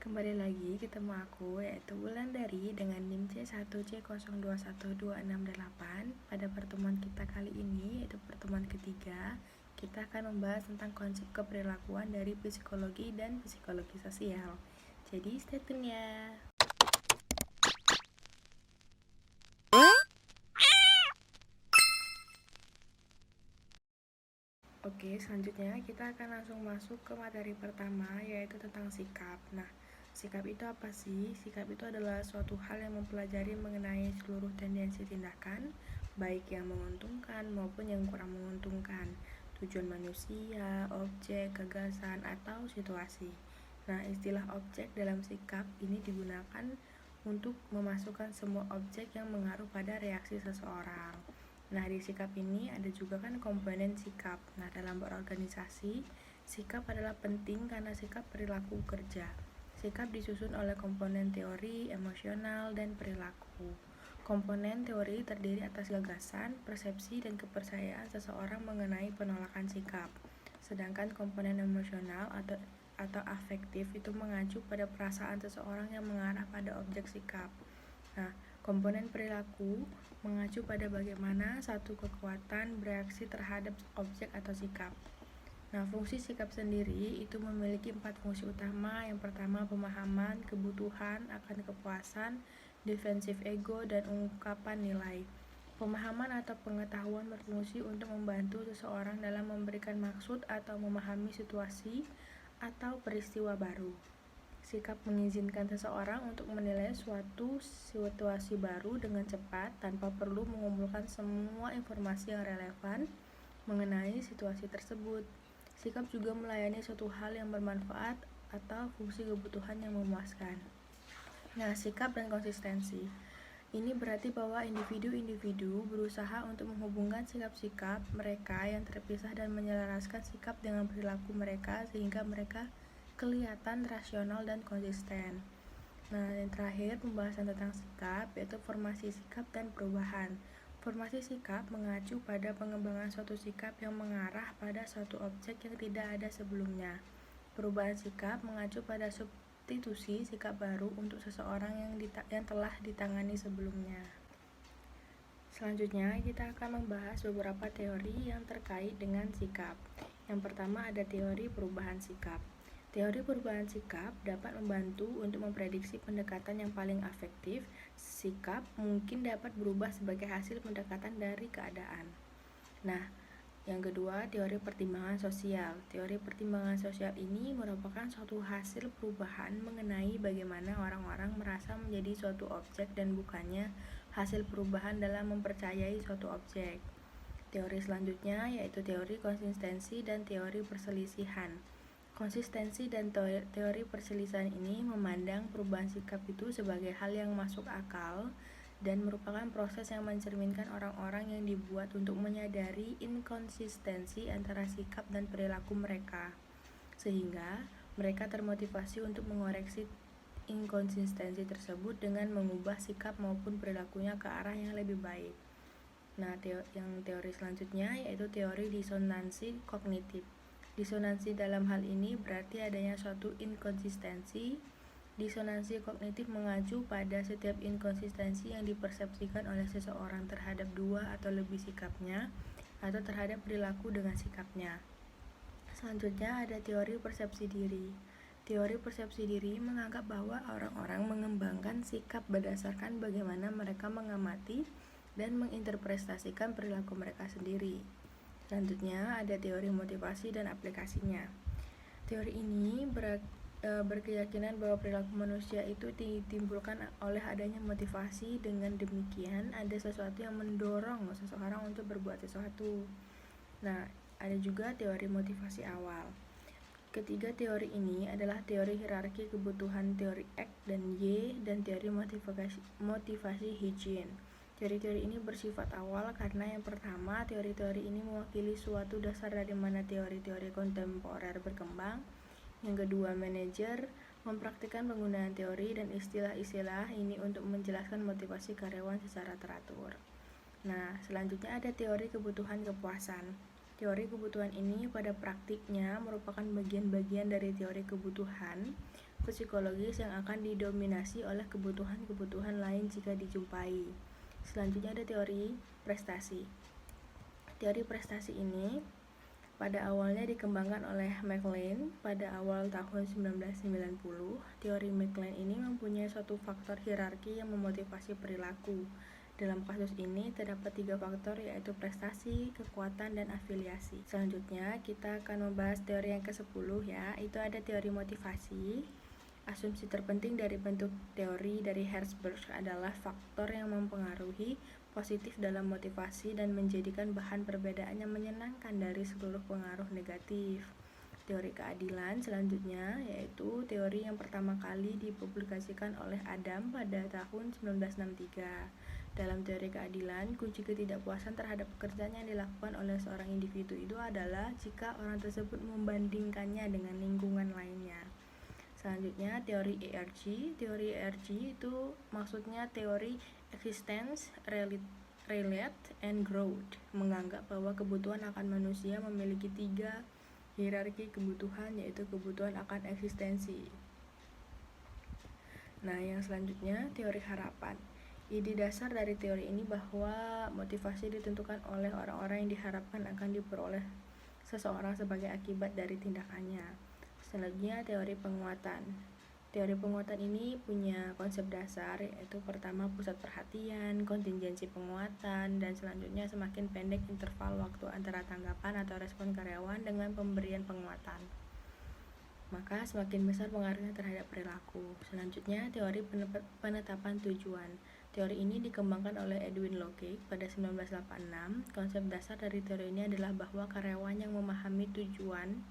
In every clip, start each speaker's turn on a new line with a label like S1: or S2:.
S1: Kembali lagi ketemu aku, yaitu Wulandari dengan NIM C1C021268. Pada pertemuan kita kali ini, yaitu pertemuan ketiga, kita akan membahas tentang konsep keperilakuan dari psikologi dan psikologi sosial. Jadi stay tune ya. Oke, selanjutnya kita akan langsung masuk ke materi pertama, yaitu tentang sikap. Nah, sikap itu apa sih? Sikap itu adalah suatu hal yang mempelajari mengenai seluruh tendensi tindakan, baik yang menguntungkan maupun yang kurang menguntungkan, tujuan manusia, objek, gagasan, atau situasi. Nah, istilah objek dalam sikap ini digunakan untuk memasukkan semua objek yang mengaruh pada reaksi seseorang. Nah, di sikap ini ada juga kan komponen sikap. Nah, dalam berorganisasi, sikap adalah penting karena sikap perilaku kerja. Sikap disusun oleh komponen teori, emosional, dan perilaku. Komponen teori terdiri atas gagasan, persepsi, dan kepercayaan seseorang mengenai penolakan sikap. Sedangkan komponen emosional atau afektif itu mengacu pada perasaan seseorang yang mengarah pada objek sikap. Nah, komponen perilaku mengacu pada bagaimana satu kekuatan bereaksi terhadap objek atau sikap. Nah, fungsi sikap sendiri itu memiliki 4 fungsi utama. Yang pertama, pemahaman, kebutuhan akan kepuasan, defensif ego, dan ungkapan nilai. Pemahaman atau pengetahuan berfungsi untuk membantu seseorang dalam memberikan maksud atau memahami situasi atau peristiwa baru. Sikap mengizinkan seseorang untuk menilai suatu situasi baru dengan cepat tanpa perlu mengumpulkan semua informasi yang relevan mengenai situasi tersebut. Sikap juga melayani suatu hal yang bermanfaat atau fungsi kebutuhan yang memuaskan. Nah, sikap dan konsistensi. Ini berarti bahwa individu-individu berusaha untuk menghubungkan sikap-sikap mereka yang terpisah dan menyelaraskan sikap dengan perilaku mereka sehingga mereka kelihatan rasional dan konsisten. Nah, yang terakhir pembahasan tentang sikap yaitu formasi sikap dan perubahan. Formasi sikap mengacu pada pengembangan suatu sikap yang mengarah pada suatu objek yang tidak ada sebelumnya. Perubahan sikap mengacu pada substitusi sikap baru untuk seseorang yang telah ditangani sebelumnya. Selanjutnya, kita akan membahas beberapa teori yang terkait dengan sikap. Yang pertama ada teori perubahan sikap. Teori perubahan sikap dapat membantu untuk memprediksi pendekatan yang paling efektif. Sikap mungkin dapat berubah sebagai hasil pendekatan dari keadaan. Nah, yang kedua, teori pertimbangan sosial. Teori pertimbangan sosial ini merupakan suatu hasil perubahan mengenai bagaimana orang-orang merasa menjadi suatu objek dan bukannya hasil perubahan dalam mempercayai suatu objek. Teori selanjutnya yaitu teori konsistensi dan teori perselisihan. Konsistensi dan teori perselisihan ini memandang perubahan sikap itu sebagai hal yang masuk akal dan merupakan proses yang mencerminkan orang-orang yang dibuat untuk menyadari inkonsistensi antara sikap dan perilaku mereka, sehingga mereka termotivasi untuk mengoreksi inkonsistensi tersebut dengan mengubah sikap maupun perilakunya ke arah yang lebih baik. Nah, teori selanjutnya yaitu teori disonansi kognitif. Disonansi dalam hal ini berarti adanya suatu inkonsistensi. Disonansi kognitif mengacu pada setiap inkonsistensi yang dipersepsikan oleh seseorang terhadap dua atau lebih sikapnya atau terhadap perilaku dengan sikapnya. Selanjutnya ada teori persepsi diri. Teori persepsi diri menganggap bahwa orang-orang mengembangkan sikap berdasarkan bagaimana mereka mengamati dan menginterpretasikan perilaku mereka sendiri. Selanjutnya ada teori motivasi dan aplikasinya. Teori ini berkeyakinan bahwa perilaku manusia itu ditimbulkan oleh adanya motivasi. Dengan demikian ada sesuatu yang mendorong seseorang untuk berbuat sesuatu. Nah, ada juga teori motivasi awal. Ketiga teori ini adalah teori hierarki kebutuhan, teori X dan Y, dan teori motivasi Hitchens. Teori-teori ini bersifat awal karena yang pertama, teori-teori ini mewakili suatu dasar dari mana teori-teori kontemporer berkembang. Yang kedua, manajer mempraktikkan penggunaan teori dan istilah-istilah ini untuk menjelaskan motivasi karyawan secara teratur. Nah, selanjutnya ada teori kebutuhan kepuasan. Teori kebutuhan ini pada praktiknya merupakan bagian-bagian dari teori kebutuhan. psikologis yang akan didominasi oleh kebutuhan-kebutuhan lain jika dijumpai. Selanjutnya ada teori prestasi. Teori prestasi ini pada awalnya dikembangkan oleh McLean pada awal tahun 1990. Teori McLean ini mempunyai suatu faktor hierarki yang memotivasi perilaku. Dalam kasus ini terdapat 3 faktor, yaitu prestasi, kekuatan, dan afiliasi. Selanjutnya kita akan membahas teori yang ke-10 ya, itu ada teori motivasi. Asumsi terpenting dari bentuk teori dari Herzberg adalah faktor yang mempengaruhi positif dalam motivasi dan menjadikan bahan perbedaan yang menyenangkan dari seluruh pengaruh negatif. Teori keadilan selanjutnya yaitu teori yang pertama kali dipublikasikan oleh Adam pada tahun 1963. Dalam teori keadilan, kunci ketidakpuasan terhadap pekerjaan yang dilakukan oleh seorang individu itu adalah jika orang tersebut membandingkannya dengan lingkungan lainnya. Selanjutnya teori ERG. Teori ERG itu maksudnya teori existence, relate, and growth, menganggap bahwa kebutuhan akan manusia memiliki 3 hierarki kebutuhan, yaitu kebutuhan akan eksistensi. Nah, yang selanjutnya teori harapan. Ide dasar dari teori ini bahwa motivasi ditentukan oleh orang-orang yang diharapkan akan diperoleh seseorang sebagai akibat dari tindakannya. Selanjutnya teori penguatan. Teori penguatan ini punya konsep dasar, yaitu pertama pusat perhatian, kontingensi penguatan, dan selanjutnya semakin pendek interval waktu antara tanggapan atau respon karyawan dengan pemberian penguatan, maka semakin besar pengaruhnya terhadap perilaku. Selanjutnya teori penetapan tujuan. Teori ini dikembangkan oleh Edwin Locke pada 1986. Konsep dasar dari teori ini adalah bahwa karyawan yang memahami tujuan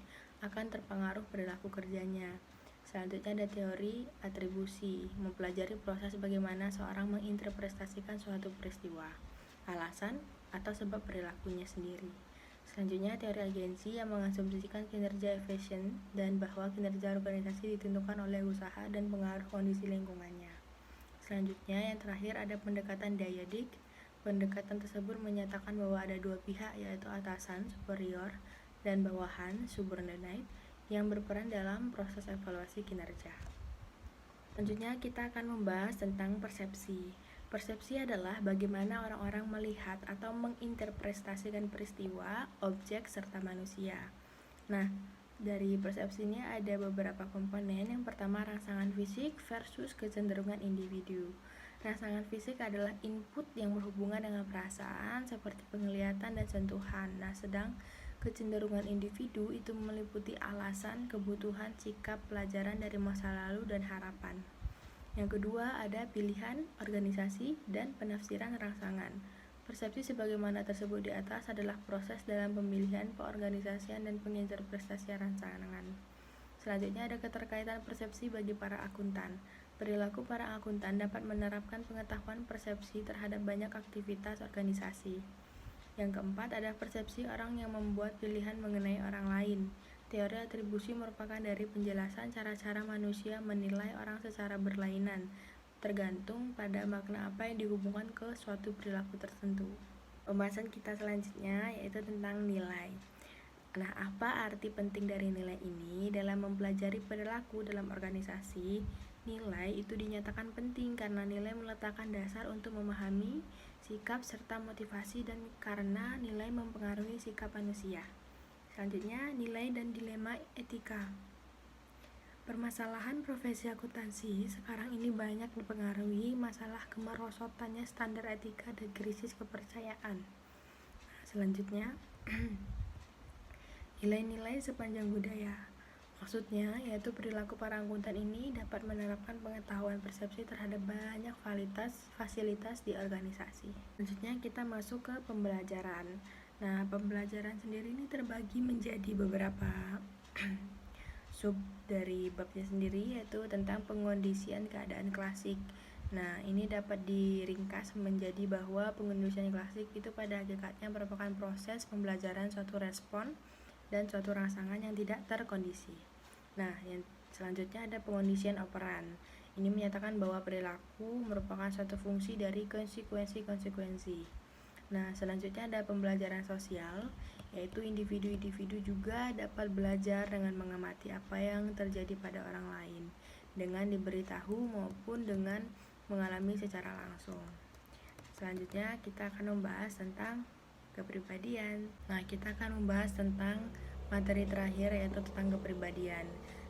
S1: akan terpengaruh perilaku kerjanya. Selanjutnya ada teori atribusi, mempelajari proses bagaimana seorang menginterpretasikan suatu peristiwa, alasan, atau sebab perilakunya sendiri. Selanjutnya teori agensi yang mengasumsikan kinerja efisien dan bahwa kinerja organisasi ditentukan oleh usaha dan pengaruh kondisi lingkungannya. Selanjutnya yang terakhir ada pendekatan dyadic. Pendekatan tersebut menyatakan bahwa ada 2 pihak, yaitu atasan, superior, dan bawahan, subordinate, yang berperan dalam proses evaluasi kinerja. Selanjutnya kita akan membahas tentang persepsi. Persepsi adalah bagaimana orang-orang melihat atau menginterpretasikan peristiwa, objek, serta manusia. Nah, dari persepsi ini ada beberapa komponen. Yang pertama rangsangan fisik versus kecenderungan individu. Rangsangan fisik adalah input yang berhubungan dengan perasaan seperti penglihatan dan sentuhan. Nah, sedang kecenderungan individu itu meliputi alasan, kebutuhan, sikap, pelajaran dari masa lalu, dan harapan. Yang kedua ada pilihan, organisasi, dan penafsiran rangsangan. Persepsi sebagaimana tersebut di atas adalah proses dalam pemilihan, pengorganisasian, dan penginterpretasian rangsangan. Selanjutnya ada keterkaitan persepsi bagi para akuntan. Perilaku para akuntan dapat menerapkan pengetahuan persepsi terhadap banyak aktivitas organisasi. Yang keempat ada persepsi orang yang membuat pilihan mengenai orang lain. Teori atribusi merupakan dari penjelasan cara-cara manusia menilai orang secara berlainan, tergantung pada makna apa yang dihubungkan ke suatu perilaku tertentu. Pembahasan kita selanjutnya yaitu tentang nilai. Nah, apa arti penting dari nilai ini? Dalam mempelajari perilaku dalam organisasi, nilai itu dinyatakan penting karena nilai meletakkan dasar untuk memahami sikap serta motivasi, dan karena nilai mempengaruhi sikap manusia. Selanjutnya, nilai dan dilema etika. Permasalahan profesi akuntansi sekarang ini banyak dipengaruhi masalah kemerosotannya standar etika dan krisis kepercayaan. Selanjutnya, nilai-nilai sepanjang budaya. Maksudnya, yaitu perilaku para akuntan ini dapat menerapkan pengetahuan persepsi terhadap banyak fasilitas di organisasi. Selanjutnya kita masuk ke pembelajaran. Nah, pembelajaran sendiri ini terbagi menjadi beberapa sub dari babnya sendiri, yaitu tentang pengondisian keadaan klasik. Nah, ini dapat diringkas menjadi bahwa pengondisian klasik itu pada hakikatnya merupakan proses pembelajaran suatu respon dan suatu rangsangan yang tidak terkondisi. Nah, yang selanjutnya ada pengondisian operan. Ini menyatakan bahwa perilaku merupakan suatu fungsi dari konsekuensi-konsekuensi. Nah, selanjutnya ada pembelajaran sosial, yaitu individu-individu juga dapat belajar dengan mengamati apa yang terjadi pada orang lain. dengan diberitahu maupun dengan mengalami secara langsung. Selanjutnya kita akan membahas tentang kepribadian. Nah, kita akan membahas tentang materi terakhir, yaitu tentang kepribadian.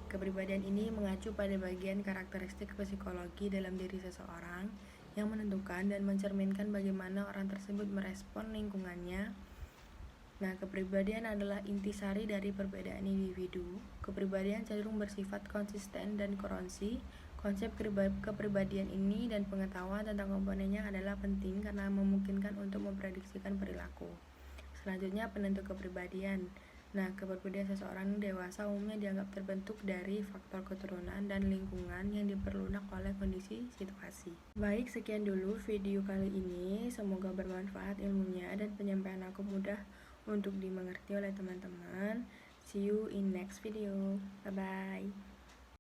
S1: Kepribadian ini mengacu pada bagian karakteristik psikologi dalam diri seseorang yang menentukan dan mencerminkan bagaimana orang tersebut merespon lingkungannya. Nah, kepribadian adalah intisari dari perbedaan individu. Kepribadian cenderung bersifat konsisten dan koronsi. Konsep kepribadian ini dan pengetahuan tentang komponennya adalah penting karena memungkinkan untuk memprediksikan perilaku. Selanjutnya, penentu kepribadian. Nah, kepribadian seseorang dewasa umumnya dianggap terbentuk dari faktor keturunan dan lingkungan yang diperlunak oleh kondisi situasi. Baik, sekian dulu video kali ini. Semoga bermanfaat ilmunya dan penyampaian aku mudah untuk dimengerti oleh teman-teman. See you in next video. Bye-bye.